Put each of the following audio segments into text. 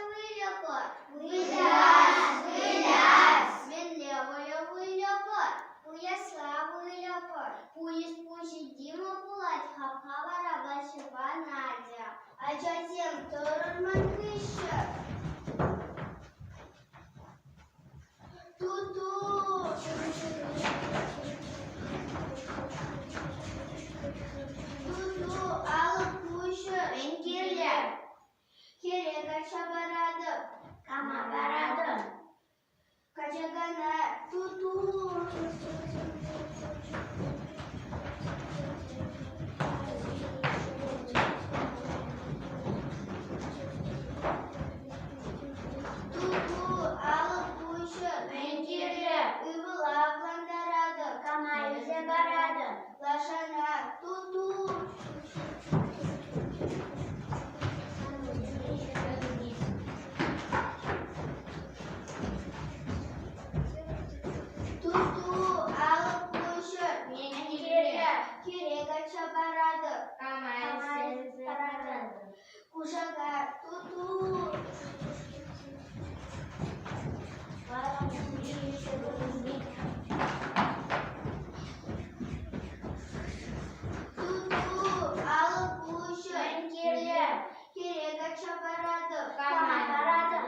вылепот. Вылез. Мен левая вылепот. Уясла вылепот. Пусть Дима пулать, хапхавара Васюба Надя. А затем Торман кышы. Ту-ту. Ту-ту алып кушы. Мен келем. Керек аша барады. Кама барады. Качагана. Ту-ту. Ту-ту алып кушы. Мен келем. Үбіл авландарады. Кама yüze барады. Лашана. Ту-ту. Ту-ту алып кушы. Мен келем. Керек аша барады. Кама yüze барады. Кушага. Ту-ту. Ту-ту алып кушы. Мен келем. Керек аша барады. Кама барады.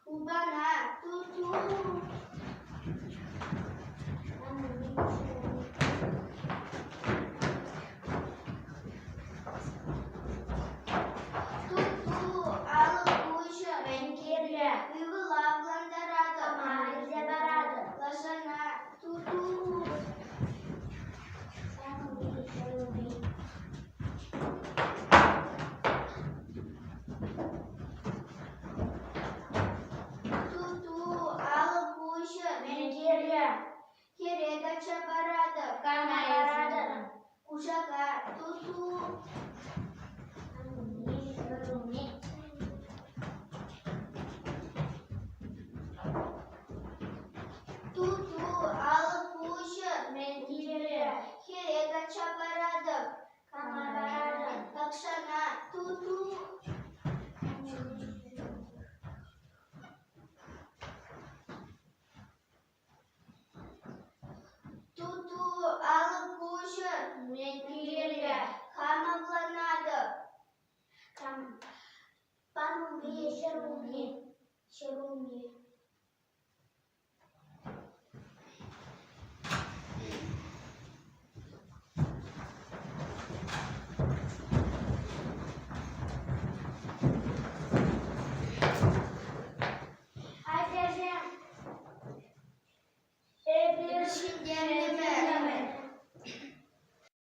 Убана. Ту-ту. Ту-ту алып кушы. Мен келем. Үбіл авландарады. Кама yüze барады. Лашана. Ту-ту. Ту-ту алып кушы. Мен келем. Керек аша барады. Кама барады. Кушага. Ту-ту.